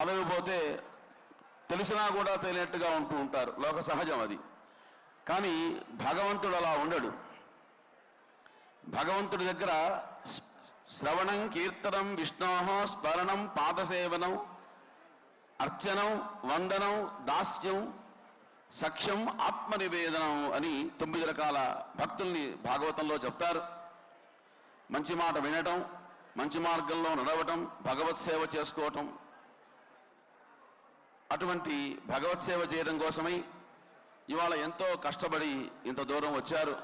అలగిపోతే తెలిసినా కూడా తెలియనట్టుగా ఉంటూ ఉంటారు, లోక సహజం అది. కానీ భగవంతుడు అలా ఉండడు. భగవంతుడి దగ్గర శ్రవణం, కీర్తనం, విష్ణోహ స్మరణం, పాదసేవనం, అర్చనం, వందనం, దాస్యం, సఖ్యం, ఆత్మనివేదనం అని 9 రకాల భక్తుల్ని భాగవతంలో చెప్తారు. మంచి మాట వినటం, మంచి మార్గంలో నడవటం, భగవత్ సేవ చేసుకోవటం. అటువంటి భగవత్ సేవ చేయడం కోసమై ఇవాళ ఎంతో కష్టపడి ఇంత దూరం వచ్చారు.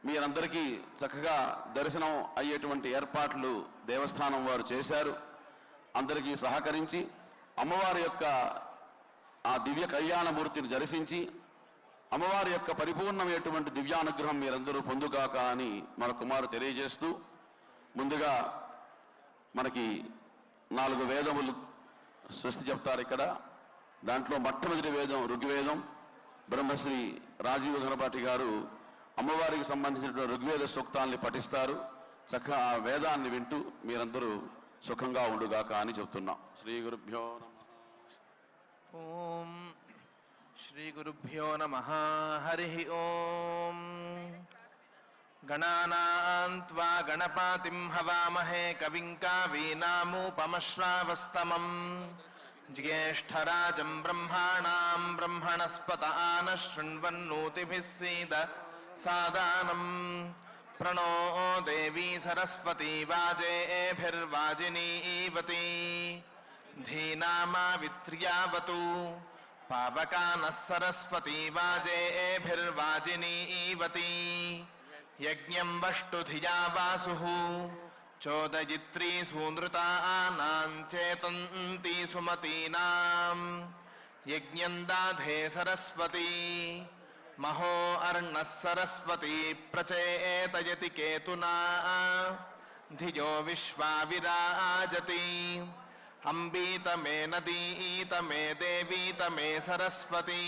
మీరందరికీ చక్కగా దర్శనం అయ్యేటువంటి ఏర్పాట్లు దేవస్థానం వారు చేశారు. అందరికీ సహకరించి అమ్మవారి యొక్క ఆ దివ్య కళ్యాణమూర్తిని దర్శించి అమ్మవారి యొక్క పరిపూర్ణమైనటువంటి దివ్యానుగ్రహం మీరందరూ పొందుగాక అని మన కుమారు తెలియజేస్తూ, ముందుగా మనకి 4 వేదములు స్వస్తి చెప్తారు ఇక్కడ. దాంట్లో మొట్టమొదటి వేదం ఋగ్వేదం. బ్రహ్మశ్రీ రాజీవ్ ఘనపాటి గారు అమ్మవారికి సంబంధించిన ఋగ్వేద సూక్తాల్ని పఠిస్తారు. చక్కగా ఆ వేదాన్ని వింటూ మీరందరూ సుఖంగా ఉండుగాక అని చెప్తున్నాం. శ్రీ గురుభ్యో నమః. ఓం శ్రీ గురుభ్యో నమః. హరి ఓం. గణానాన్త్వా గణపతిం హవామహే కవిం కవీనాముపమశ్రావస్తమం జ్యేష్ఠరాజం బ్రహ్మాణాం బ్రహ్మణస్పత ఆనః శృణ్వన్నోతిభిः సీద సాదానం. ప్రణో దేవీ సరస్వతీ వాజేభిర్వాజినీవతి ధీనామావిత్ర్యావతు. పావకానః సరస్వతీ వాజేభిర్వాజినీవతి యజ్ఞం వష్టు ధియా వాసుః చోదయిత్రీ సూనృతానాం చేతంతి సుమతీనాం యజ్ఞం దాధే సరస్వతీ. మహో అర్ణః సరస్వతీ ప్రచేతయతి కేతునా ధియో విశ్వా విరాజతి. అంబీతమే నదీతమే దేవీతమే సరస్వతీ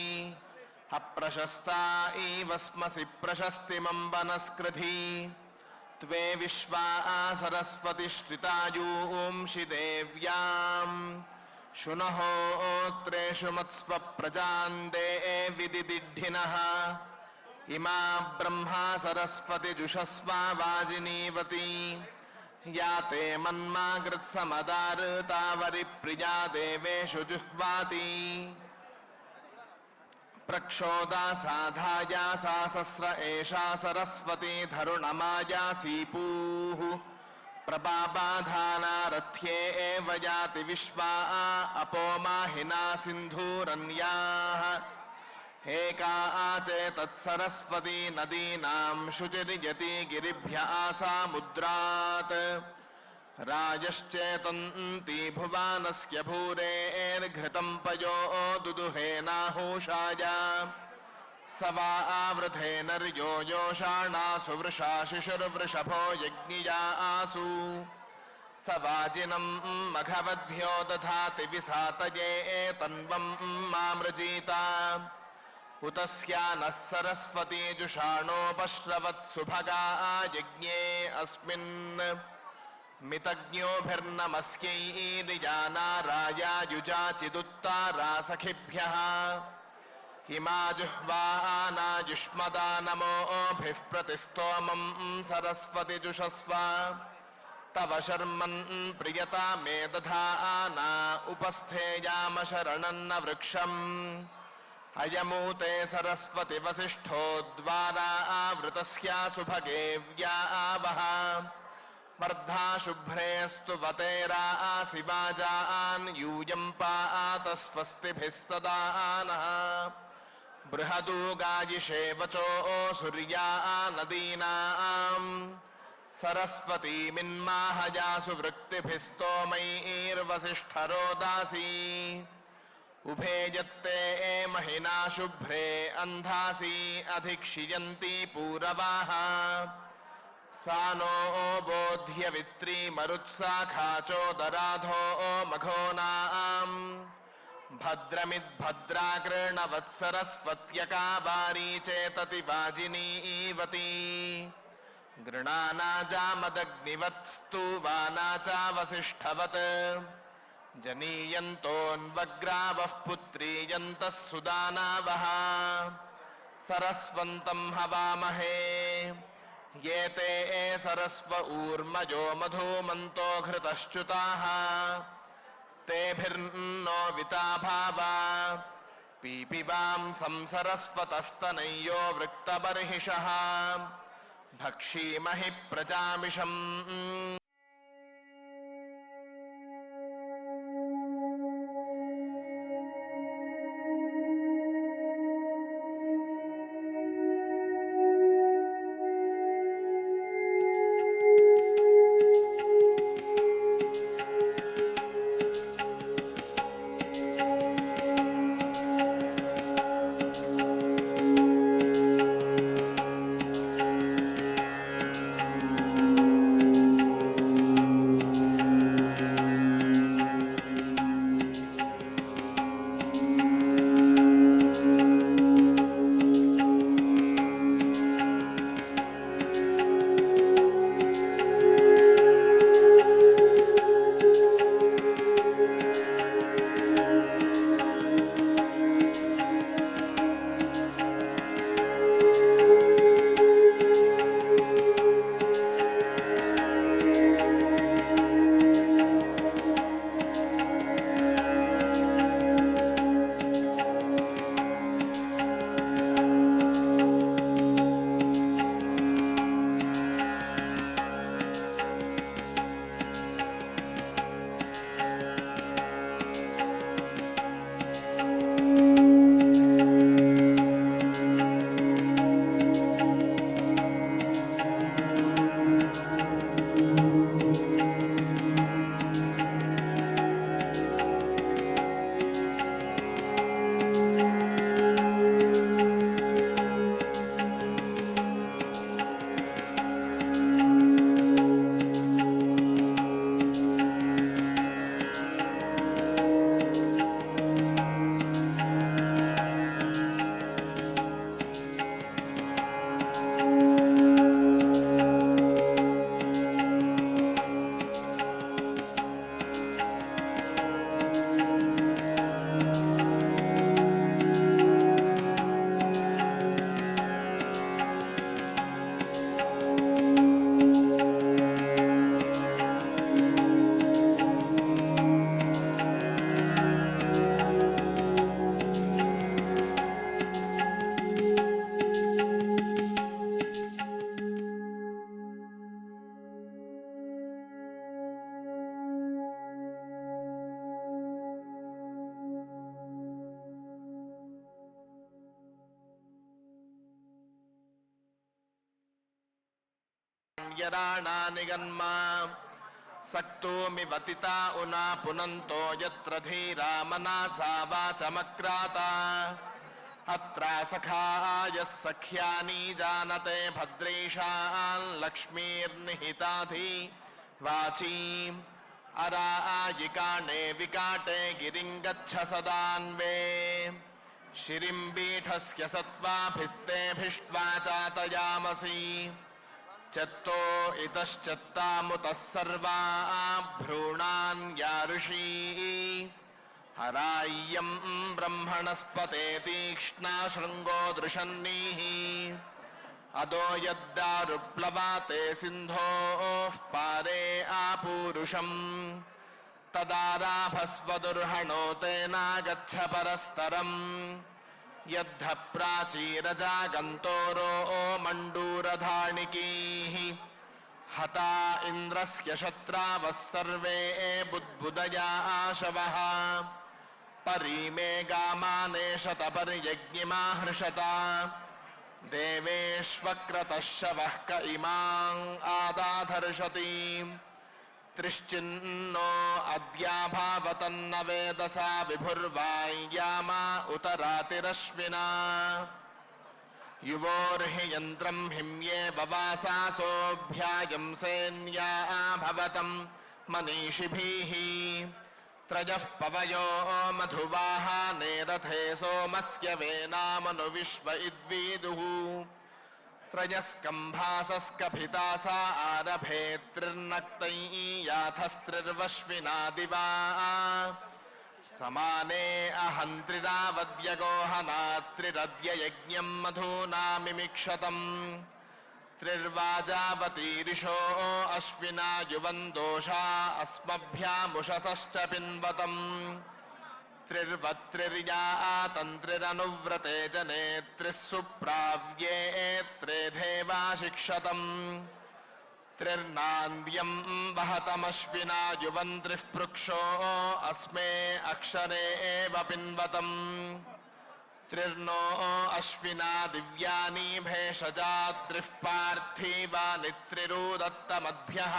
అప్రశస్తా ఈవస్మసి ప్రశస్తిమం వనస్కృధి. త్వే విశ్వా సరస్వతి శ్రితాయూంషి దేవ్యాం శునహోత్రేషు మత్స్వ ప్రజాన్ దేవిదిదిఢ్ఢినః. ఇమా బ్రహ్మా సరస్వతి జుషస్వా వాజినీవతి యా తే మన్మాగృత్సమదారుతావరి ప్రియా దేవేషు జుహ్వాతి. ప్రక్షోదా సాధాయా సాసస్ర ఏషా సరస్వతి ధరుణమాయాసీపూః. ప్రభాబాధానారథ్యే ఏవ యాతి విశ్వా అపోమాహినా సింధూరన్యాః. ఏకా చేతత్సరస్వతి నదీనాం శుచిర్యతి గిరిభ్య ఆసాముద్రాత్. రాజశ్చేతంతి భువానస్య భూరేర్ఘృతం పయో దుదుహేనాహూషాయ. స వా ఆవృధేనర్యో యోషాణాసు వృషా శిశుర్వృషభో యజ్ఞియా ఆసు. స వాజినం మఘవద్భ్యో దధాతి విసాతయే తన్వం మామృజీత. ఉతస్యా నః సరస్వతీ జుషాణోపశ్రవత్సుభగా యజ్ఞే అస్మిన్. మితజ్ఞోభిర్నమస్కైర్యానారాయాయుజాచిదుత్తారా సఖిభ్యః. ఇమా జుహ్వానాయుష్మదా నమోభిః ప్రతిస్తోమం సరస్వతి జుషస్వ. తవ శర్మన్ ప్రియతా మే దధానా ఉపస్థేయామ శరణన్న వృక్షం. అయమూతే సరస్వతి వసిష్ఠో ద్వారా ఆవృతస్యాసు భగే వ్యావహ. వర్ధా శుభ్రేస్తు వతేరా శివాజాన్ యూయం పాత స్వస్తిభిः సదా నః. బృహదూగాయిషే వచో సూర్యా నదీనాం సరస్వతీమిన్మాహయాసు వృక్తిభిः స్తోమైర్వసిష్ఠరోదాసి. ఉభేయత్తే మహినా శుభ్రే అంధాసి అధిక్షియంతి పూరవాః. సా నో బోధ్య మరుత్సాఖా చోదరాధో మఘోనాం. భద్రమిద్భద్రాగృణవత్సరస్వత్యకా వారీ చేతతి వాజినీవతి. గృణానాజామదగ్నివత్స్తు వానాచా వసిష్ఠవత్. जनीयन्तोऽन्वग्रावः पुत्रीयन्तः सुदानावः सरस्वन्तं हवामहे ये ते सरस्व ऊर्मयो मधुमन्तो घृतश्च्युताः तेभिर्नो विताभावा पीपिबां संसरस्वतस्तनय्यो वृक्तबर्हिषः भक्षीमहि प्रजामिषम् यराणा निगन्मा सक्तोमिवतिता उना पुनन्तो यत्र धीरा मनासा वाचमक्राता अत्रा सखायः सख्यानि जानते भद्रेशान् लक्ष्मीर्निहिताधि वाची अरायिकाणे विकाटे गिरिं गच्छ सदान्वे शिरिम्बीठस्य सत्त्वाभिस्तेभिष्ट्वा चातयामसि चत्तो इतश्चत्तामुतः सर्वा भ्रूणान् यारुषी हराय्यं ब्रह्मणस्पते तीक्ष्णा शृङ्गो दृशन्नीः अदो यद्दारुप्लवाते सिन्धोः पारे आपूरुषम् तदाराभस्वदुर्हणो तेनागच्छ परस्तरम् यद्ध प्राचीरजागन्तोरो मण्डूरधाणिकीः हता इन्द्रस्य शत्रावः सर्वे बुद्बुदया आशवः परीमे गामाने शतपर्यज्ञिमाहर्षता देवेष्वक्रतः शवः क इमां आदाधर्षति त्रिश्चिन्नो अद्याभावतन्न वेदसा विभुर्वाय्यामा उत रातिरश्विना युवोर्हि यन्त्रं हिम्ये बवासासोऽभ्यायं सेन्या भवतं मनीषिभिः त्रयः पवयो मधुवाहाने रथे सोमस्य वेनामनु विश्व इद्विदुः त्रयस्कम्भासस्कभितासा आरभेत्रिर्नक्तैयाथस्त्रिर्वश्विना दिवा समाने अहन्त्रिरावद्यगोहनात्रिरद्ययज्ञं मधूना मिमिक्षतम् त्रिर्वाजावतीरिषो अश्विना युवन्दोषा अस्मभ्यामुषसश्च पिन्वतम् त्रिर्वत्रिर्या तन्त्रिरनुव्रते जने त्रिः सुप्राव्ये त्रेधेवा शिक्षतम् त्रिर्नान्द्यं वहतमश्विना युवन्त्रिः पृक्षो अस्मे अक्षरे एव पिन्वतम् त्रिर्नो अश्विना दिव्यानि भेषजा त्रिः पार्थिवानि त्रिरुदत्तमद्भ्यः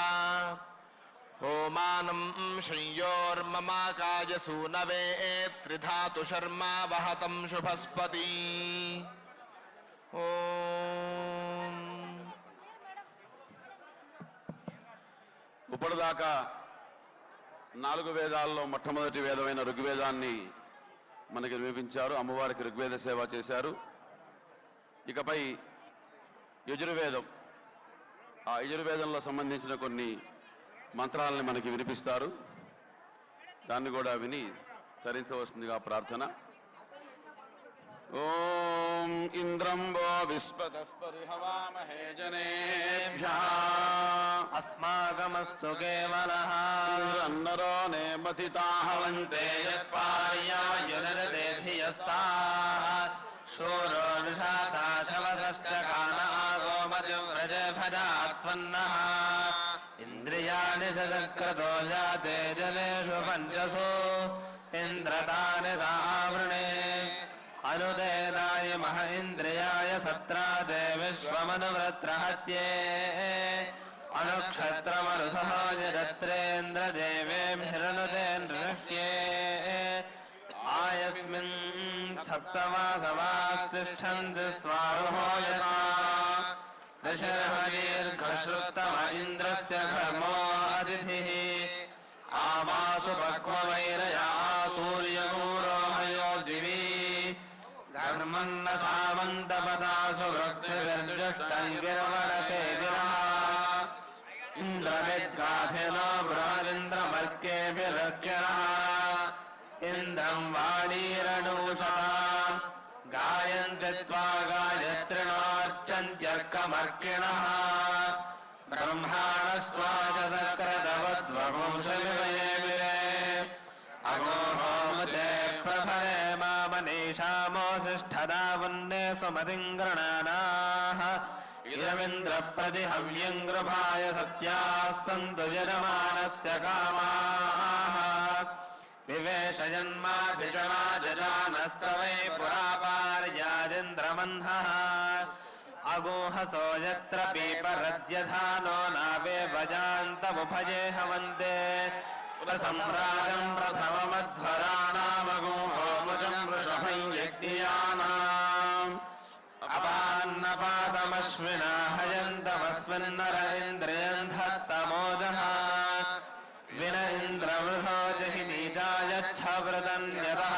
होमानं शय्योर्ममाकाय सूनवे त्रिधातु शर्मा वहतं शुभस्पति ओम ఇప్పటిదాకా 4 వేదాల్లో మొట్టమొదటి వేదమైన ఋగ్వేదాన్ని మనకి వినిపించారు. అమ్మవారికి ఋగ్వేద సేవ చేశారు. ఇకపై యజుర్వేదం, ఆ యజుర్వేదంలో సంబంధించిన కొన్ని మంత్రాలని మనకి వినిపిస్తారు. దాన్ని కూడా విని తరించవలసిందిగా ప్రార్థన. ఓం ఇంద్రం వో విశ్వతస్పరిహవామహే జనేభ్యః अस्माकमस्तु केवलः ఇంద్రన్నరో నేమతితాహవంతే यत्पार्यायुर्देधियस्ताः शूरो निषाता शवसश्च कान आगोमतिव्रजभजात्वन्नः इन्द्रियाणि जगत्क्रतो जाते जनेषु पञ्चसु इन्द्रतानि तावृणे अनुदेनाय मह इन्द्रियाय सत्राते विश्वमनुवृत्रहत्ये अनुक्षत्रमनुसहोजत्रेन्द्रदेवेभिरनुतेन्द्रहत्ये आयस्मिन् सप्तमासवास्तिष्ठन्ति स्वारुहो यथा दशर्हदीर्घश्रुतम इन्द्रस्य धर्मो अतिथिः आमासु पक्ववैरया सूर्यगूरोहयो दिवि धर्मन्न सामन्तपदासु वृत्तिर्जुष्टङ्गिर्वरसेविरः इन्द्रविद्गाथिनो बृहदिन्द्रमर्केऽभिरर्किणः इन्द्रं वाणीरनूषा गायन्ति त्वा गायत्रिणोऽर्चन्त्यर्कमर्किणः ब्रह्माणस्त्वा शतक्रतवद्वपुंसविवये अगोहोमुते प्रभरे मामनीषामोऽसिष्ठदा वन्ने सुमतिं गृणानाः इदमिन्द्रप्रतिहव्यं गृभाय सत्याः सन्तु यजमानस्य कामाः विवेशजन्माधिषणा जजानस्तवै पुरापार्यादिन्द्रमह्नः अगोहसो यत्र पीपरद्यधानो नावे वजान्तमुभये हवन्ते सम्राजं प्रथममध्वराणामगोहोमुजं वृषभं यज्ञियानाम् अपान्नपातमश्विना हयन्तमस्मिन्नर इन्द्रियं धत्तमोजः विन इन्द्रवृथो जहि नीचायच्छवृतन्यतः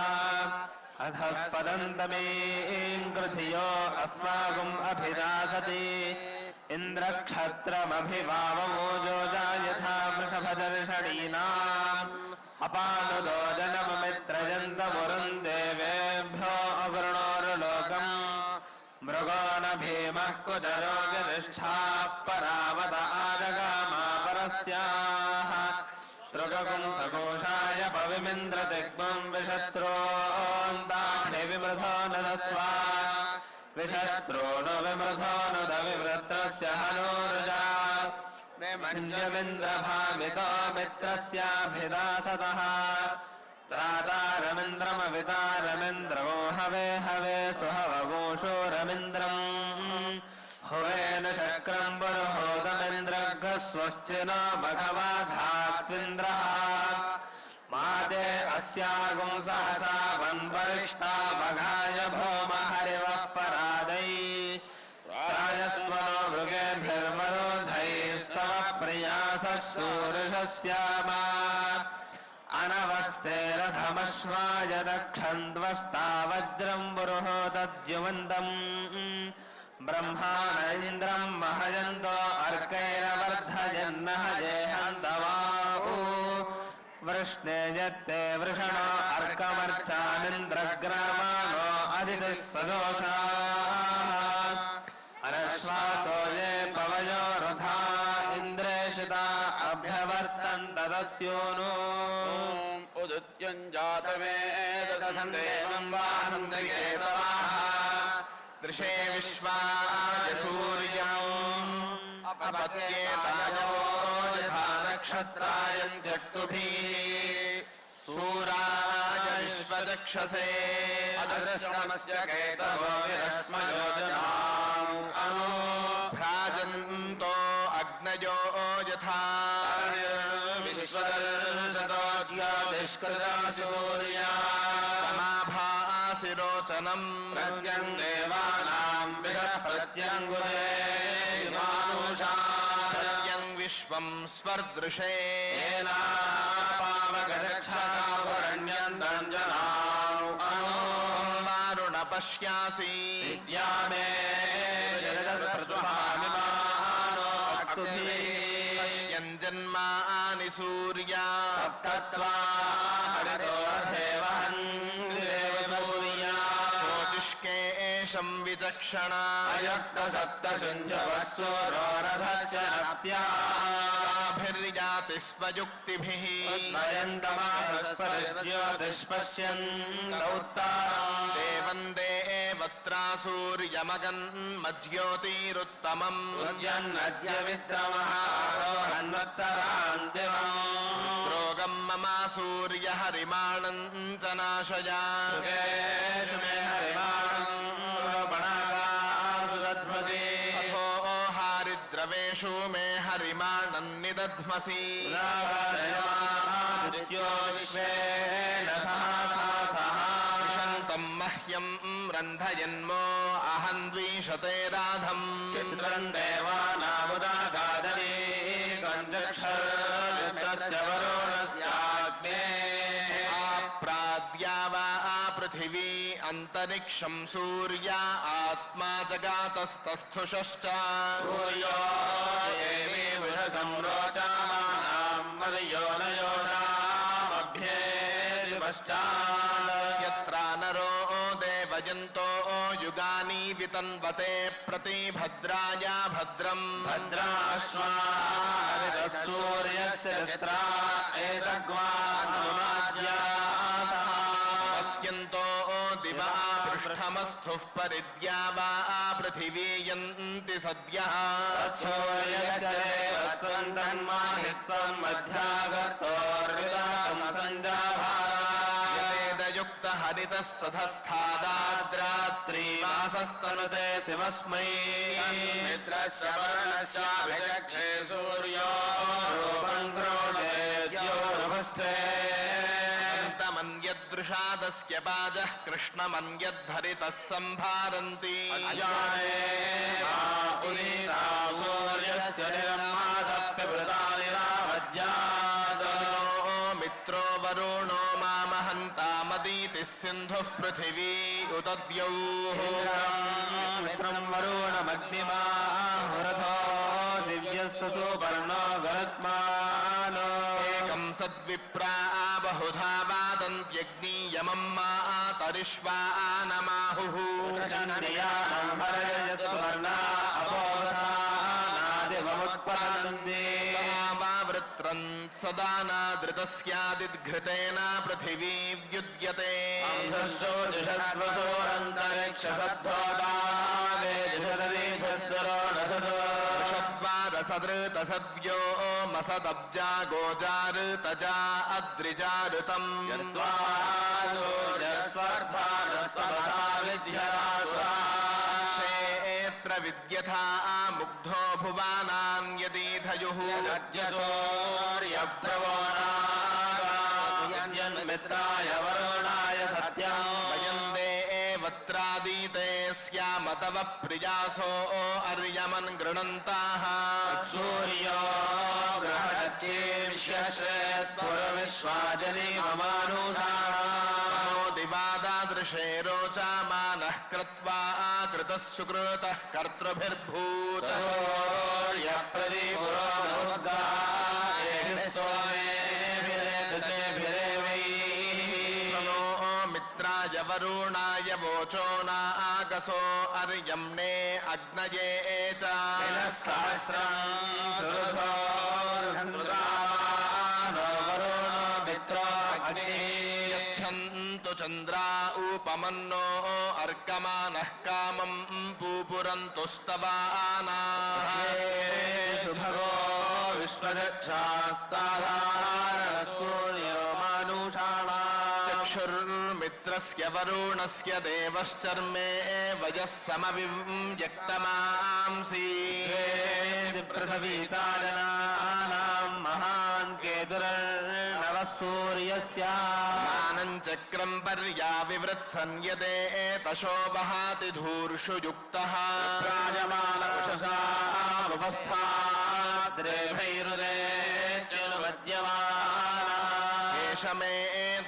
अधस्पदन्तमीङ्कृधियो अस्माकम् अभिदासति इन्द्रक्षत्रमभिवावमोजोजा यथा वृषभदर्शनीनाम् अपानुदो जनममित्रयन्तमुरन् देवेभ्यो अगृणोर्लोकम् मृगो न भीमः कुचरो व्यनिष्ठाः परावत आजगामा परस्याः सृगकुं सकोशाय पविमिन्द्रदिग्मं विशत्रोऽन्ताह्नि विमृधो न दस्वा विशत्रो न विमृधो न दविवृत्रस्य हनूर्जा विमन्यमिन्द्रभामितो मित्रस्याभिदासतः त्रातारमिन्द्रमवितारमिन्द्रमो हवे हवे सुहवगोषोरमिन्द्रम् हुवेन शक्रं पुरुहोदमिन्द्रघस्वस्ति नो भगवाधात्विन्द्रः माते अस्यागुं सहसा वन्वरिष्ठा मघाय भौम हरिवः परादै राजस्वनो मृगेभिर्वरोधैस्तव प्रियासः शूर्षस्यामा अनवस्ते रथमश्वाय दक्षन्द्वष्टा वज्रं पुरुहोदद्युवन्तम् ब्रह्माण इन्द्रम् महयन्तो अर्कैरवर्धयन्नः जेहन्तवाहु वृष्णे यत्ते वृषणो अर्कमर्चामिन्द्रग्रामाणो अदितिः सदोषाः अनश्वासो ये पवयो रथा इन्द्रेषिता अभ्यवर्तन्त तस्योनो उदुत्यञ्जातवेदसन्देवं वानन्दकेतवाः दृशे विश्वाय सूर्यम् अपत्येतायो यथा नक्षत्रायं चक्षुभिः सूराय विश्वचक्षसे अदृश्यमस्य केतवो विरश्मयोजनाम् भ्राजन्तो अग्नयो यथा विश्वदर्शतोऽद्योतिष्कृता सूर्या समाभासि रोचनम् प्रत्यं देवानां विदः प्रत्यङ्गुदे मानुषा प्रत्यं विश्वं स्वदृशे येनापावगच्छावरण्यन्तं जनाम् वारुण पश्यासि विद्यामे जन्मानि सूर्या सप्तत्वा ज्योतिष्केशं विचक्षणा अयक्तसप्तसिन्ध्यवस्वरोरथस्य नप्याभिर्याति स्वयुक्तिभिः देवं देवत्रा सूर्यमगन्मज्योतिरुत्तमम् उद्यन्नद्य रोगं मम सूर्य हरिमाणं च नाशया अथो हारिद्रवेषु मे हरिमाणं निदध्मसि विशन्तं मह्यं रन्धयन्मो अहं द्विषते राधम् चित्रं देवानामुदागादरी प्राद्या वा पृथिवी अन्तरिक्षं सूर्या आत्मा जगातस्तस्थुषश्च सूर्यो यत्र नरो देवयन्तो युगानि वितन्वते प्रतिभद्राय भद्रम् भद्राश्वासूर्यस्य चित्रा पश्यन्तो दिवा पृष्ठमस्थुः परिद्या वा पृथिवी यन्ति सद्यः युक्त हरितः सधस्थादाद्रात्रिवासस्तनुते शिवस्मै मित्रश्रवर्णस्याभिचक्षे सूर्यो रूपं क्रोडेद्योरभस्ते मन्यदृषादस्य पाजः कृष्णमन्यद्धरितः सम्भारन्ति सूर्यस्य मित्रो वरुणो मामहन्तामदीतिः सिन्धुः पृथिवी उदद्यौः मित्रं वरुणमग्निमाहुरथो दिव्यस्य सुपर्णो गरुत्मानो एकं सद्विप्रा बहुधा वादन्त्यग्नियमं मातरिष्वानमाहुः वृत्रन् सदा नादृतस्यादिद्घृतेन पृथिवी व्युद्यते सदृतसद्व्यो मसदब्जा गोजाऋतजा अद्रिजाऋतम् क्षेत्र विद्यथा मुग्धो भुवानान् यदीधयुः मित्राय वरुणाय सत्यं वयन्दे वत्रादीते स्यामतव प्रियासो अर्यमन् गृणन्ताः सूर्यो बृहच्चीर्ष्यश्रेत्पुरविश्वाजनी ममानुधाः दिवादादृ वर्षे रोचामानः कृत्वा कृतः सुकृतः कर्तृभिर्भूत मित्राय वरुणाय वोचो नागसो अर्यम्णे अग्नये च यच्छन्तु चन्द्रा उपमन्नो अर्कमानः कामं पूपुरन्तु स्तवानाः भगो विश्वदक्षास्ताधारणसूर्यो मानुषाणाम् चक्षुर्मित्रस्य वरुणस्य देवश्चर्मे वयः समविव्यक्तमांसि पृथ्वीताजनानां महान् केतुर्नवः सूर्यस्य मानं चक्रं पर्याविवृत्सन् यदे तशो वहाति धूर्षु युक्तः एष मे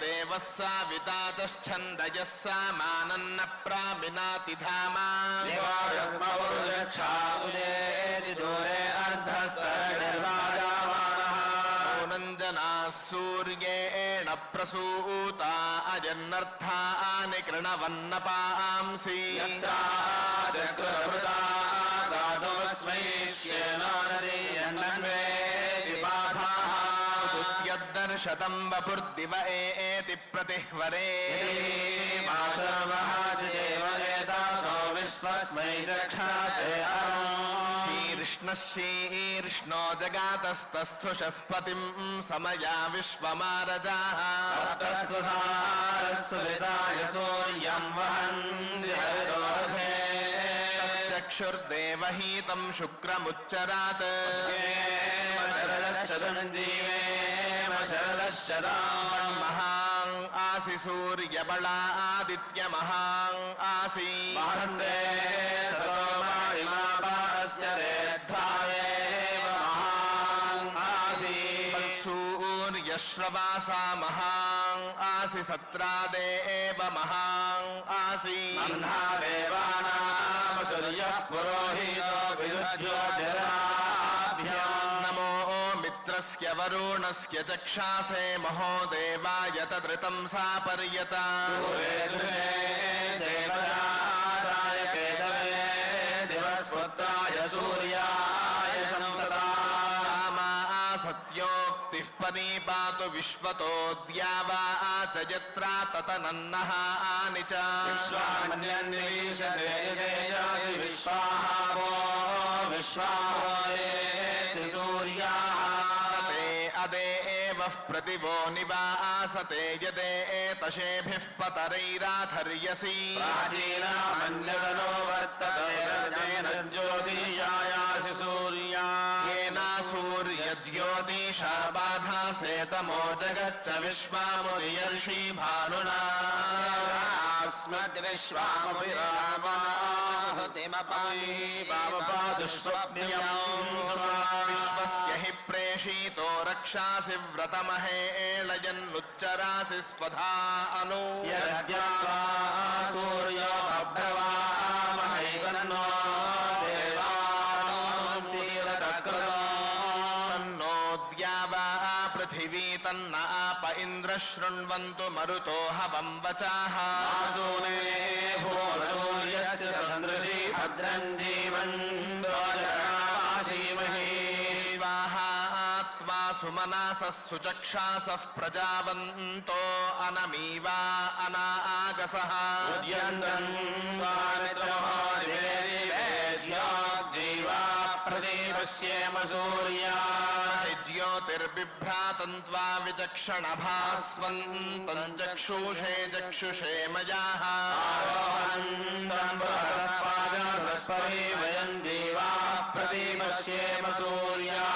देवः साविता तच्छन्दयः सामानन्न प्रामिनाति धामा नञ्जनाः सूर्येण प्रसूता अजन्नर्थानि कृणवन्नपांसि यद्दर्शतं वपुर्दिव एति प्रतिह्वरे शीर्ष्णः शीर्ष्णो जगातस्तस्थुषस्पतिं समया विश्वमारजाः चक्षुर्देवहीतं शुक्रमुच्चरात् महां आसि सूर्यबलादित्यमहां आसि सूर्यश्रवासा महां आसि सत्रादेव महां आसि नमो मित्रस्य वरुणस्य चक्षासे महो देवाय तदृतं सापर्यता दिवस्पुत्राय सूर्याय सत्योक्तिः पनीपातु विश्वतो द्यावा च यत्रा ततनन्नः आनि च अदेवः प्रतिवो निवासते यदे एतशेभिः पतरैराधर्यसि प्राचीनामन्यगनो वर्तते ज्योतिषायासि सूर्या येना सूर्यज्योतिषा बाधासे तमो जगच्च विश्वामुदयर्षि भानुना विश्वस्य हि प्रेषितो रक्षासि व्रतमहे एलयन्नुच्चरासि स्वधा अनु सूर्यो भद्रवामहैवन्नो तन्नोद्यावा पृथिवी तन्न आप इन्द्र शृण्वन्तु मरुतो हवं वचाः सूर्यस्य सन्दृशि भद्रं जीवन् सुमनासः सुचक्षासः प्रजावन्तो अनमीवा अनागसः प्रदीपस्येम सूर्या ज्योतिर्बिभ्रातन्त्वा विचक्षणभास्वन्तं चक्षुषे चक्षुषे मयाः वयं देवा प्रदीपस्येम सूर्या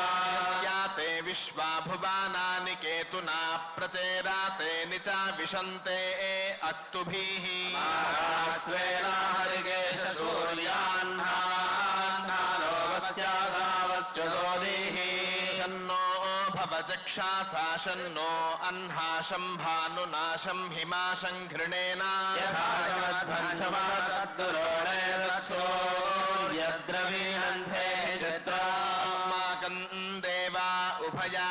ते विश्वाभुवानानि केतुना प्रचेराते निचा विशन्ते अक्तुभिः स्वेन हरिकेश सूर्यान्नावस्यादावस्य दोदिः शन्नो भवत् चक्षासाशन्नो अह्नाशं भानुनाशं हिमाशं घृणेन अस्माकं देवा उभया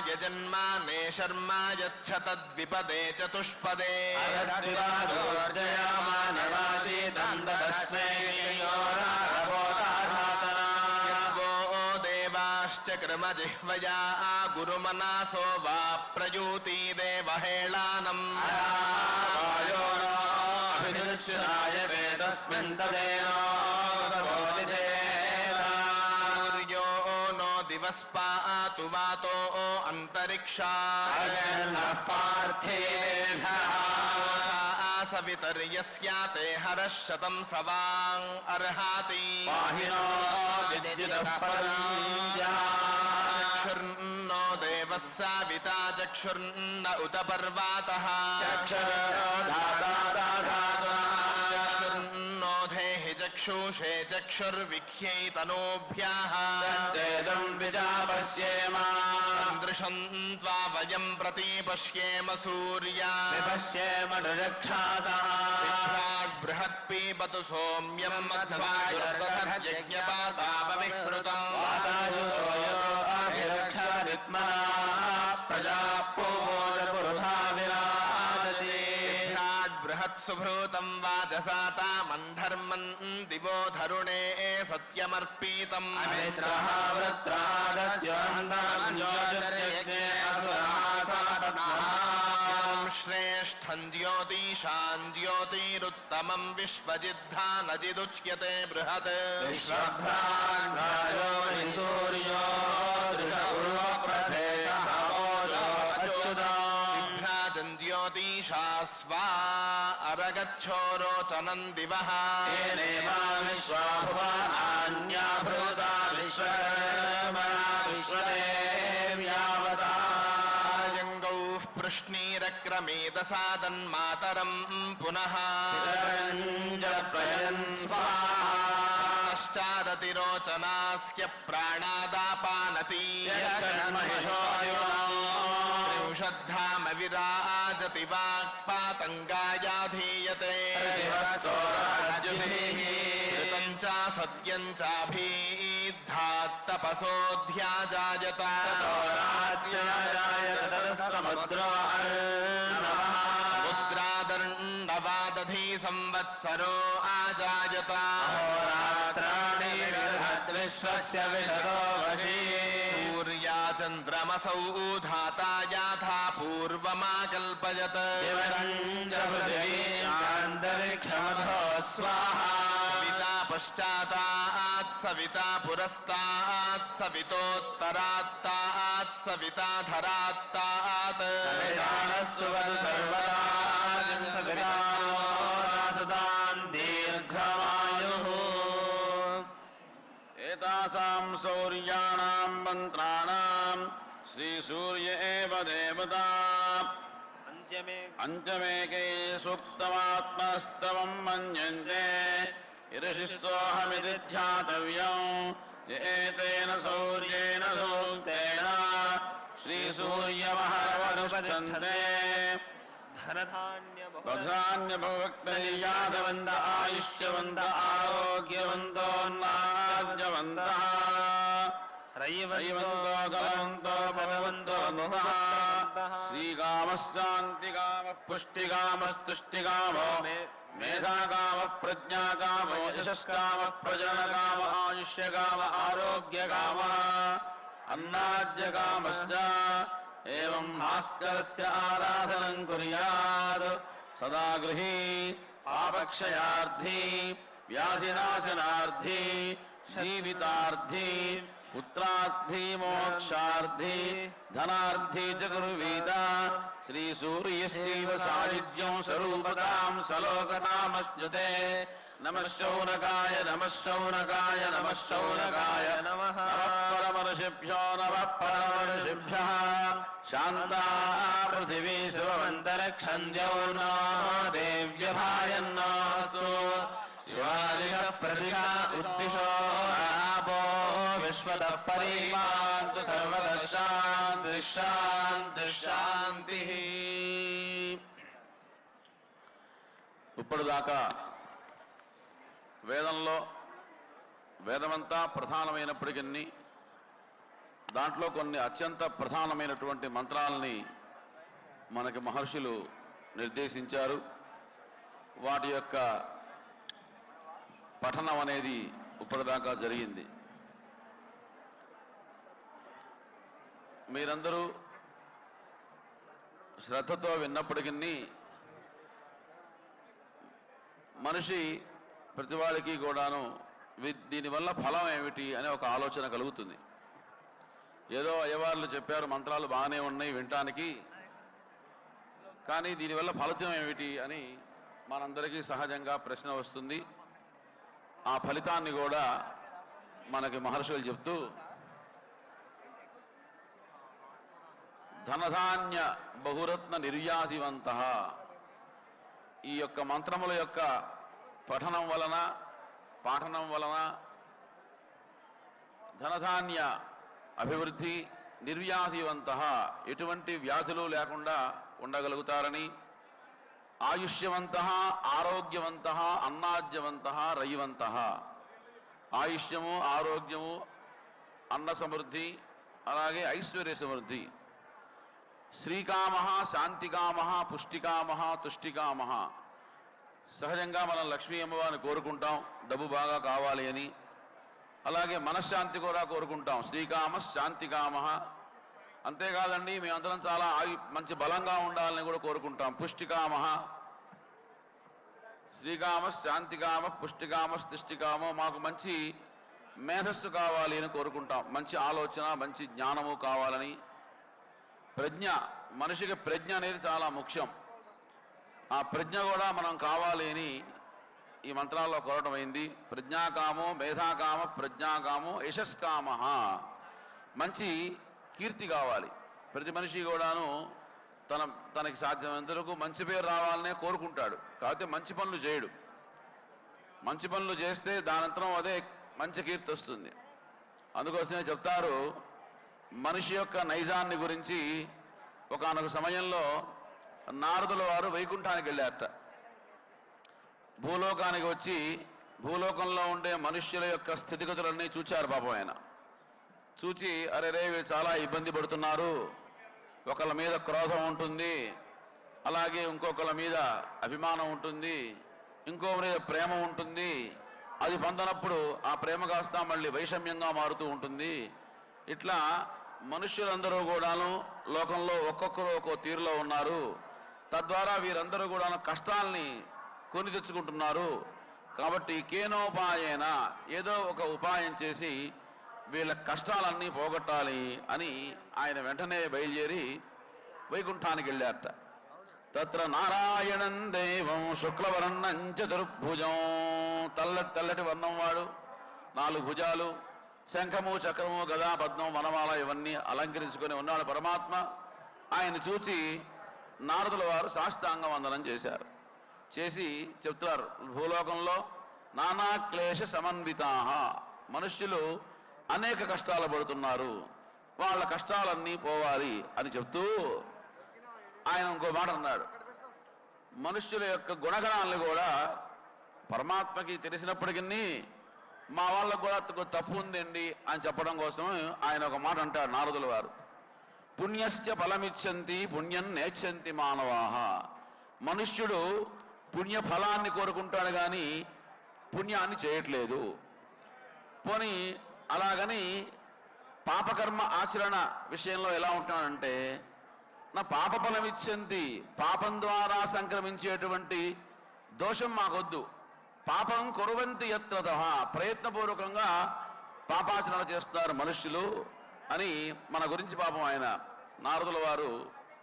यजन्माने शर्मा यच्छ तद्विपदे चतुष्पदे क्रमजिह्वया गुरुमनासो वा प्रयूति देवहेलानम् सूर्यो नो दिवस्पातु वातो अन्तरिक्षात् सवितर्यस्याते हरः शतं सवां अर्हाति चक्षुर्नो देवः साविता चक्षुर्न उत पर्वातः चक्षुर्नो धेहि चक्षुषे चक्षुर्विख्यै तनूभ्यः दृशं त्वा वयं प्रति पश्येम सूर्या बृहत्पीबतु सौम्यं मध्वायुर्दधर्यज्ञपातापविहृतम् बृहत्सुभृतं वाजसाता मन्धर्मन् दिवो धरुणे सत्यमर्पितम् श्रेष्ठं ज्योतिषां ज्योतिरुत्तमं विश्वजिद्धानजिदुच्यते बृहत् विभ्राजन् ज्योतिषा स्वा अरगच्छोरोचनं दिवः कृष्णीरक्रमेदसादन्मातरं पुनः पश्चादतिरोचनास्य प्राणादापानति त्रिंशद्धाम विराजति वाक्पातङ्गायाधीयते ऋतं च सत्यं चाभीद्धात्तपसोऽध्याजायत मुद्रादर्णवादधी संवत्सरो आजायत विश्वस्य विशदो वशी सूर्या चन्द्रमसौ धाता याथा पूर्वमाकल्पयत् अन्तरिक्षमधो स्वाहा सविता पश्चातात् सविता पुरस्तात् सवितोत्तरात्तात् सविता धरात्तात् दीर्घमायुः एतासां सौर्याणां मन्त्राणां श्रीसूर्य एव देवता पञ्चमेके सूक्तमात्मस्तवं मन्यन्ते ऋषिस्सोऽहमिति ध्यातव्यं एतेन सौर्येण सूक्तेन श्रीसूर्यमहरवनुपतिष्ठन्ते धनधान्यभुक्तै यादवन्त आयुष्यवन्त आरोग्यवन्तोन्नाद्यवन्तः रयिवन्तो गलवन्तो भगवन्तो नुः श्रीकामश्शान्तिकामः पुष्टिकामस्तुष्टिकामो मेधाकामः प्रज्ञाकामो यशस्कामः प्रजनकाम आयुष्यकाम आरोग्यकामः अन्नाद्यकामश्च एवं भास्करस्य आराधनं कुर्यात् सदा गृही पापक्षयार्थी व्याधिनाशनार्थी जीवितार्थी पुत्रार्थी मोक्षार्थी धनार्थी च कुर्वीत श्रीसूर्यस्यैव सायुज्यं स्वरूपतां सलोकतामश्नुते नमः शौनकाय नमः शौनकाय नमः शौनकाय नमः परमर्षिभ्यो नमः परमर्षिभ्यः शान्ता पृथिवी शिवमन्तरिक्षन्द्यौ नो देव्यभायन्नोऽस्तु शिवादिशः प्रतिशा उद्दिशो आपो विश्वतः परिपान्तु सर्वतः शान्तिः శాంతి శాంతి. ఇప్పటిదాకా వేదమంతా ప్రధానమైనప్పటికీ దాంట్లో కొన్ని అత్యంత ప్రధానమైనటువంటి మంత్రాలని మనకి మహర్షులు నిర్దేశించారు. వాటి యొక్క పఠనం అనేది ఇప్పటిదాకా జరిగింది. మీరందరూ శ్రద్ధతో విన్నప్పటికీ మనిషి ప్రతివాడికి కూడాను దీనివల్ల ఫలం ఏమిటి అనే ఒక ఆలోచన కలుగుతుంది. ఏదో అయ్యవార్లు చెప్పారు, మంత్రాలు బాగానే ఉన్నాయి వినటానికి, కానీ దీనివల్ల ఫలితం ఏమిటి అని మనందరికీ సహజంగా ప్రశ్న వస్తుంది. ఆ ఫలితాన్ని కూడా మనకి మహర్షులు చెప్తూ ధనధాన్య బహురత్న నిర్యాసివంత, ఈ యొక్క మంత్రముల యొక్క పఠనం వలన పాఠనం వలన ధనధాన్య అభివృద్ధి, నిర్వ్యాధివంత ఎటువంటి వ్యాధులు లేకుండా ఉండగలుగుతారని, ఆయుష్యవంత ఆరోగ్యవంత అన్నాద్యవంత రయివంత, ఆయుష్యము ఆరోగ్యము అన్న సమృద్ధి అలాగే ఐశ్వర్య సమృద్ధి, శ్రీకామ శాంతికామ పుష్టికామ తుష్టికామ. సహజంగా మనం లక్ష్మీ అమ్మవారిని కోరుకుంటాం డబ్బు బాగా కావాలి అని, అలాగే మనశ్శాంతి కూడా కోరుకుంటాం శ్రీకామ శాంతికామ. అంతేకాదండి మేమందరం చాలా మంచి బలంగా ఉండాలని కూడా కోరుకుంటాం పుష్టికామ. శ్రీకామ శాంతికామ పుష్టికామ తుష్టికామ, మాకు మంచి మేధస్సు కావాలి అని కోరుకుంటాం, మంచి ఆలోచన మంచి జ్ఞానము కావాలని. ప్రజ్ఞ, మనిషికి ప్రజ్ఞ అనేది చాలా ముఖ్యం. ఆ ప్రజ్ఞ కూడా మనం కావాలి అని ఈ మంత్రాల్లో కోరటం అయింది. ప్రజ్ఞాకామో మేధాకామ ప్రజ్ఞాకామో యశస్కామ, మంచి కీర్తి కావాలి. ప్రతి మనిషి కూడాను తనకి సాధ్యమైనంతవరకు మంచి పేరు రావాలనే కోరుకుంటాడు, కాకపోతే మంచి పనులు చేయడు. మంచి పనులు చేస్తే దానంతరం అదే మంచి కీర్తి వస్తుంది. అందుకోసమే చెప్తారు మనిషి యొక్క నైజాన్ని గురించి. ఒకానొక సమయంలో నారదుల వారు వైకుంఠానికి వెళ్ళారట. భూలోకానికి వచ్చి భూలోకంలో ఉండే మనుష్యుల యొక్క స్థితిగతులన్నీ చూచారు పాపం ఆయన. చూచి అరే వీళ్ళు చాలా ఇబ్బంది పడుతున్నారు, ఒకళ్ళ మీద క్రోధం ఉంటుంది, అలాగే ఇంకొకళ్ళ మీద అభిమానం ఉంటుంది, ఇంకో మీద ప్రేమ ఉంటుంది. అది పొందనప్పుడు ఆ ప్రేమ కాస్త మళ్ళీ వైషమ్యంగా మారుతూ ఉంటుంది. ఇట్లా మనుష్యులందరూ కూడాను లోకంలో ఒక్కొక్కరు ఒక్కో తీరులో ఉన్నారు. తద్వారా వీరందరూ కూడా కష్టాల్ని కొని తెచ్చుకుంటున్నారు. కాబట్టి కేనోపాయేన, ఏదో ఒక ఉపాయం చేసి వీళ్ళ కష్టాలన్నీ పోగొట్టాలి అని ఆయన వెంటనే బయలుదేరి వైకుంఠానికి వెళ్ళారట. తత్ర నారాయణం దేవం శుక్లవర్ణం చతుర్భుజం, తెల్లటి వర్ణం వాడు, 4 భుజాలు, శంఖము చక్రము గదా పద్మం వనమాల ఇవన్నీ అలంకరించుకొని ఉన్నాడు పరమాత్మ. ఆయన చూచి నారదుల వారు సాష్టాంగ వందనం చేశారు. చేసి చెప్తారు భూలోకంలో నానా క్లేశ సమన్వితా, మనుష్యులు అనేక కష్టాలు పడుతున్నారు, వాళ్ళ కష్టాలన్నీ పోవాలి అని చెప్తూ ఆయన ఇంకో మాట అన్నాడు. మనుష్యుల యొక్క గుణగణాలను కూడా పరమాత్మకి తెలిసినప్పటికీ మా వాళ్ళకు కూడా తప్పు ఉందండి అని చెప్పడం కోసం ఆయన ఒక మాట అంటాడు నారదుల వారు. పుణ్యస్య ఫలమిచ్చంతి పుణ్యం నేచ్చంతి మానవాహ, మనుష్యుడు పుణ్య ఫలాన్ని కోరుకుంటాడు కానీ పుణ్యాన్ని చేయట్లేదు. పోనీ అలాగని పాపకర్మ ఆచరణ విషయంలో ఎలా ఉంటున్నాడంటే, నా పాప ఫలం ఇచ్చంతి, పాపం ద్వారా సంక్రమించేటువంటి దోషం మాకొద్దు, పాపం కురువంతి యత్రత, ప్రయత్నపూర్వకంగా పాపాచరణ చేస్తున్నారు మనుష్యులు అని మన గురించి పాపం ఆయన నారదుల వారు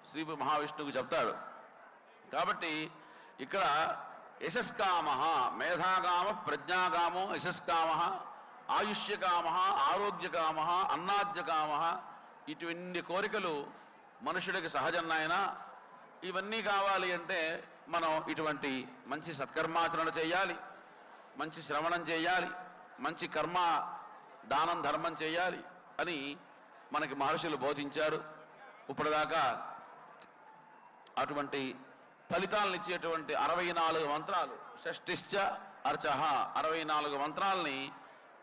శ్రీ మహావిష్ణువుకు చెప్తాడు. కాబట్టి ఇక్కడ యశస్కామ, మేధాకామ ప్రజ్ఞాకామో యశస్కామ, ఆయుష్యకామ ఆరోగ్యకామ అన్నాద్యకామ, ఇటువంటి కోరికలు మనుషుడికి సహజన్నాయన. ఇవన్నీ కావాలి అంటే మనం ఇటువంటి మంచి సత్కర్మాచరణ చేయాలి, మంచి శ్రవణం చేయాలి, మంచి కర్మ దానం ధర్మం చేయాలి అని మనకి మహర్షులు బోధించారు. ఇప్పటిదాకా అటువంటి ఫలితాలను ఇచ్చేటువంటి 64 మంత్రాలు షష్టిశ్చ అర్చహ 64 మంత్రాలని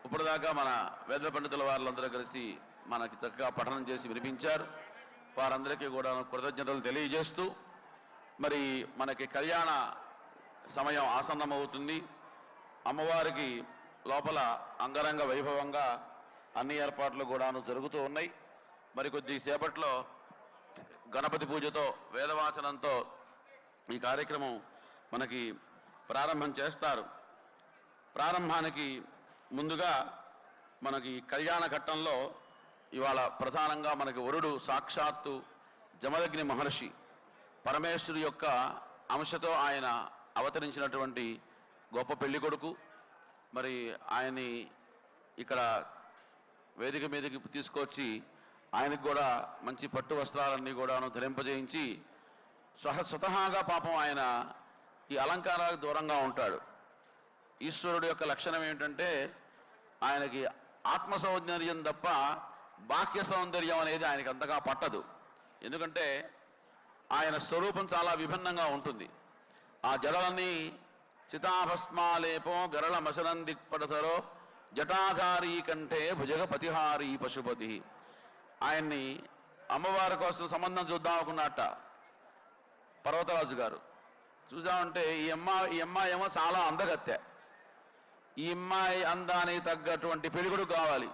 ఇప్పటిదాకా మన వేద పండితుల వారందరూ కలిసి మనకి చక్కగా పఠనం చేసి వినిపించారు. వారందరికీ కూడా కృతజ్ఞతలు తెలియజేస్తూ మరి మనకి కళ్యాణ సమయం ఆసన్నమవుతుంది. అమ్మవారికి లోపల అంగరంగ వైభవంగా అన్ని ఏర్పాట్లు కూడాను జరుగుతూ ఉన్నాయి. మరి కొద్దిసేపట్లో గణపతి పూజతో వేదవాచనంతో ఈ కార్యక్రమం మనకి ప్రారంభం చేస్తారు. ప్రారంభానికి ముందుగా మనకి కళ్యాణ ఘట్టంలో ఇవాళ ప్రధానంగా మనకి వరుడు సాక్షాత్తు జమదగ్ని మహర్షి పరమేశ్వరుడి యొక్క అంశతో ఆయన అవతరించినటువంటి గొప్ప పెళ్లి కొడుకు. మరి ఆయన్ని ఇక్కడ వేదిక మీదకి తీసుకొచ్చి ఆయనకు కూడా మంచి పట్టు వస్త్రాలన్నీ కూడాను ధరింపజేయించి స్వతహాగా పాపం ఆయన ఈ అలంకారాలకు దూరంగా ఉంటాడు. ఈశ్వరుడు యొక్క లక్షణం ఏంటంటే ఆయనకి ఆత్మ సౌందర్యం తప్ప బాహ్య సౌందర్యం అనేది ఆయనకి అంతగా పట్టదు. ఎందుకంటే ఆయన స్వరూపం చాలా విభిన్నంగా ఉంటుంది. ఆ జడలన్నీ చితాభస్మాలేపం గరళ మశనం దిక్పడతరో జటాధారీ కంటే భుజగపతిహారీ పశుపతి. ఆయన్ని అమ్మవారి కోసం సంబంధం చూద్దాం అనుకున్నట్ట పర్వతరాజు గారు. చూసామంటే ఈ అమ్మాయి ఏమో చాలా అందగత్తె. ఈ అమ్మాయి అందానికి తగ్గటువంటి పెళ్ళికొడు కావాలి.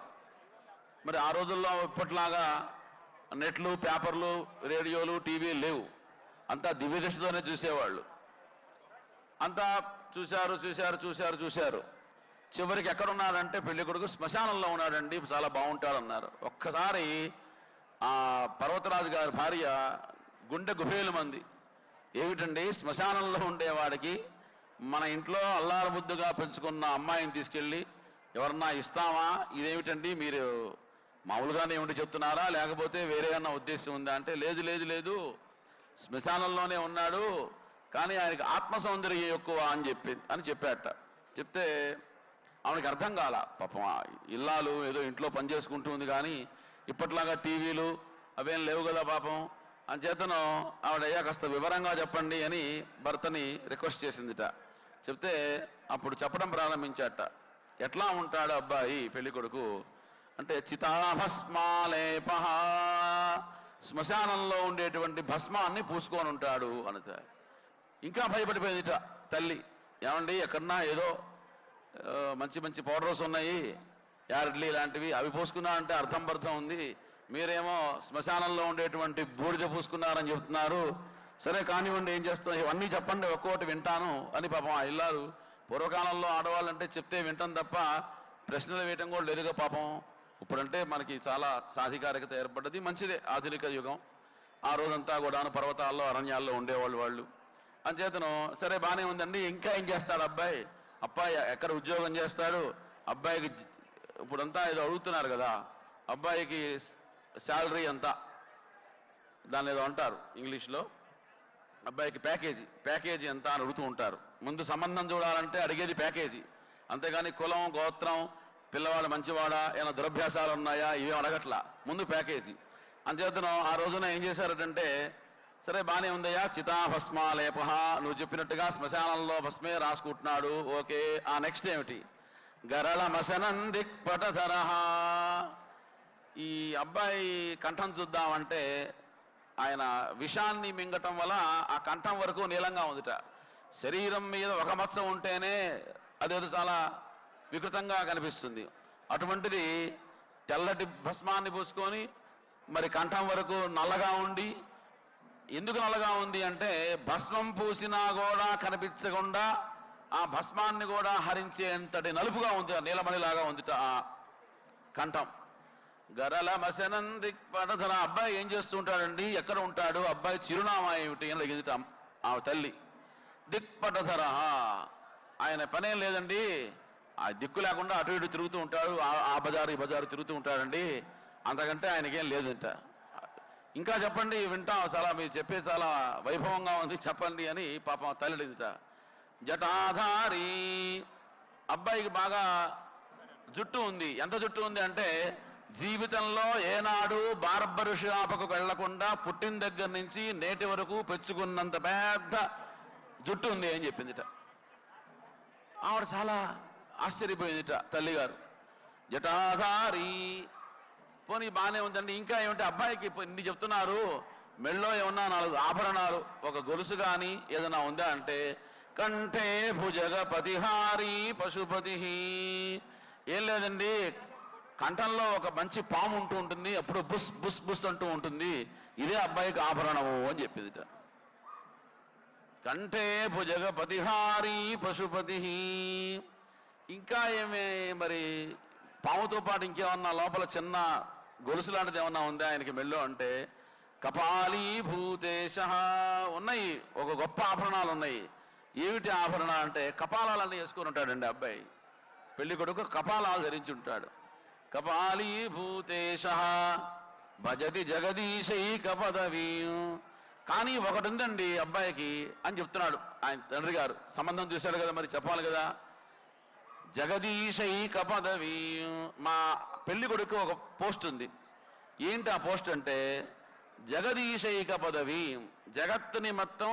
మరి ఆ రోజుల్లో ఇప్పట్లాగా నెట్లు, పేపర్లు, రేడియోలు, టీవీలు లేవు. అంతా దివ్యదృష్టితోనే చూసేవాళ్ళు. అంతా చూశారు. చివరికి ఎక్కడున్నాడంటే పెళ్ళికొడుకు శ్మశానంలో ఉన్నాడండి, చాలా బాగుంటాడన్నారు. ఒక్కసారి ఆ పర్వతరాజు గారి భార్య గుండె గుబేలు మంది. ఏమిటండి, శ్మశానంలో ఉండేవాడికి మన ఇంట్లో అల్లారు ముద్దుగా పెంచుకున్న అమ్మాయిని తీసుకెళ్ళి ఎవరన్నా ఇస్తామా? ఇదేమిటండి, మీరు మామూలుగానే ఏమిటి చెప్తున్నారా, లేకపోతే వేరే అన్న ఉద్దేశం ఉందా అంటే లేదు శ్మశానంలోనే ఉన్నాడు, కానీ ఆయనకి ఆత్మ సౌందర్యం ఎక్కువ అని చెప్పాట. చెప్తే ఆవిడకి అర్థం కాల. పాపం ఇల్లాలు ఏదో ఇంట్లో పని చేసుకుంటూ ఉంది, కానీ ఇప్పట్లాగా టీవీలు అవేం లేవు కదా పాపం. అంచేతను ఆవిడ అయ్యా కాస్త వివరంగా చెప్పండి అని భర్తని రిక్వెస్ట్ చేసిందిట. చెప్తే అప్పుడు చెప్పడం ప్రారంభించాట. ఎట్లా ఉంటాడు అబ్బాయి పెళ్లి కొడుకు అంటే చితాభస్మాలేప, శ్మశానంలో ఉండేటువంటి భస్మాన్ని పూసుకొని ఉంటాడు అనిత. ఇంకా భయపడిపోయిందిట తల్లి. ఏమండి, ఎక్కడన్నా ఏదో మంచి పౌడర్స్ ఉన్నాయి, యార్డ్లీ లాంటివి, అవి పూసుకున్నా అంటే అర్థం ఉంది. మీరేమో శ్మశానంలో ఉండేటువంటి బూడిద పూసుకున్నారని చెప్తున్నారు. సరే కానివ్వండి, ఏం చేస్తాం, ఇవన్నీ చెప్పండి, ఒక్కొక్కటి వింటాను అని పాపం ఆ ఇల్లాలు. పూర్వకాలంలో ఆడవాళ్ళంటే చెప్తే వింటాం తప్ప ప్రశ్నలు వేయటం కూడా లేదుగా పాపం. ఇప్పుడంటే మనకి చాలా సాధికారికత ఏర్పడ్డది, మంచిదే ఆధునిక యుగం. ఆ రోజంతా కూడా పర్వతాల్లో అరణ్యాల్లో ఉండేవాళ్ళు వాళ్ళు. అంచేతను సరే బాగానే ఉందండి, ఇంకా ఏం చేస్తాడు అబ్బాయి ఎక్కడ ఉద్యోగం చేస్తాడు, అబ్బాయికి ఇప్పుడంతా ఏదో అడుగుతున్నారు కదా, అబ్బాయికి శాలరీ ఎంత, దాన్ని ఏదో అంటారు ఇంగ్లీష్లో, అబ్బాయికి ప్యాకేజీ ఎంత అని అడుగుతూ ఉంటారు. ముందు సంబంధం చూడాలంటే అడిగేది ప్యాకేజీ, అంతేగాని కులం, గోత్రం, పిల్లవాడు మంచివాడా, ఏమైనా దురభ్యాసాలు ఉన్నాయా, ఇవేం అడగట్లా, ముందు ప్యాకేజీ. అంచేతను ఆ రోజున ఏం చేశారటంటే, సరే బాగానే ఉందయ్యా, చితాభస్మాలేప, నువ్వు చెప్పినట్టుగా శ్మశానంలో భస్మే రాసుకుంటున్నాడు, ఓకే. ఆ నెక్స్ట్ ఏమిటి, గరళ మశనం దిక్పటధరః. ఈ అబ్బాయి కంఠం చూద్దామంటే ఆయన విషాన్ని మింగటం వల్ల ఆ కంఠం వరకు నీలంగా ఉందిట. శరీరం మీద ఒక మచ్చ ఉంటేనే అదేదో చాలా వికృతంగా కనిపిస్తుంది. అటువంటిది తెల్లటి భస్మాన్ని పూసుకొని మరి కంఠం వరకు నల్లగా ఉండి, ఎందుకు నల్లగా ఉంది అంటే భస్మం పూసినా కూడా కనిపించకుండా ఆ భస్మాన్ని కూడా హరించేంతటి నలుపుగా ఉంది, నీలమణిలాగా ఉంది ఆ కంఠం. గరల మశనం దిక్పటధర. అబ్బాయి ఏం చేస్తూ ఉంటాడండి, ఎక్కడ ఉంటాడు, అబ్బాయి చిరునామా ఏమిటి అని అడిగింది ఆ తల్లి. దిక్పటధర, ఆయన పనేం లేదండి, ఆ దిక్కు లేకుండా అటు ఇటు తిరుగుతూ ఉంటాడు, ఆ బజారు ఈ బజారు తిరుగుతూ ఉంటాడండి, అంతకంటే ఆయనకేం లేదంట. ఇంకా చెప్పండి వింటాం, చాలా మీరు చెప్పే చాలా వైభవంగా ఉంది, చెప్పండి అని పాపం తల్లి అడిగిందిట. జటాధారి, అబ్బాయికి బాగా జుట్టు ఉంది. ఎంత జుట్టు ఉంది అంటే జీవితంలో ఏనాడు బార్బర్ షాపుకు వెళ్లకుండా పుట్టిన దగ్గర నుంచి నేటి వరకు పెంచుకున్నంత పెద్ద జుట్టు ఉంది అని చెప్పిందిట. ఆవిడ చాలా ఆశ్చర్యపోయిందిట తల్లిగారు. జటాధారి, పోనీ బాగానే ఉందండి, ఇంకా ఏమంటే అబ్బాయికి ఇన్ని చెప్తున్నారు, మెళ్ళో ఏమన్నా 4 ఆభరణాలు, ఒక గొలుసు కానీ ఏదైనా ఉందా అంటే, కంఠే భుజగపతిహారి పశుపతి, ఏం లేదండి, కంఠంలో ఒక మంచి పాము ఉంటూ ఉంటుంది, అప్పుడు బుస్ బుస్ బుస్ అంటూ ఉంటుంది, ఇదే అబ్బాయికి ఆభరణము అని చెప్పిందిట. కంఠే భుజగపతిహారి పశుపతి. ఇంకా ఏమే మరి పాముతో పాటు ఇంకేమన్నా లోపల చిన్న గొలుసు లాంటిది ఏమన్నా ఉందా ఆయనకి మెళ్ళో అంటే, కపాలీభూతేశ, ఉన్నాయి, ఒక గొప్ప ఆభరణాలు ఉన్నాయి. ఏమిటి ఆభరణ అంటే కపాలాలన్నీ వేసుకొని ఉంటాడండి అబ్బాయి, పెళ్లి కొడుకు కపాలాలు ధరించి ఉంటాడు. కపాలీభూతేశ భజతి జగదీశైక పదవీ. కానీ ఒకటి ఉందండి అబ్బాయికి అని చెప్తున్నాడు ఆయన తండ్రి గారు. సంబంధం చూశాడు కదా, మరి చెప్పాలి కదా. జగదీశైక పదవీ, మా పెళ్లి కొడుకు ఒక పోస్ట్ ఉంది. ఏంటి ఆ పోస్ట్ అంటే, జగదీశైక పదవి, జగత్తుని మొత్తం